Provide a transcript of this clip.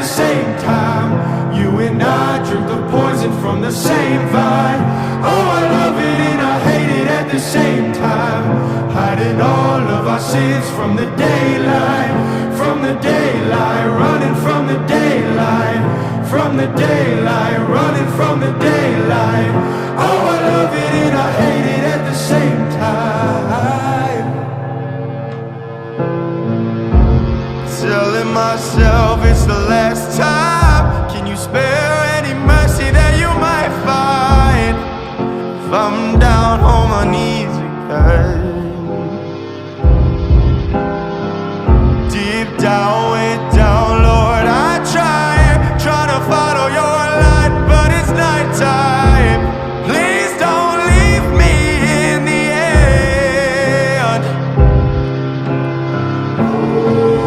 same time. You and I drink the poison from the same vine. Oh, I love it and I hate it at the same time. Hiding all of our sins from the daylight. From the daylight, running from the daylight. From the daylight, running from the daylight. Oh, I love it and I hate it at the same time. Telling myself it's the last time. Can you spare any mercy that you might find? If I'm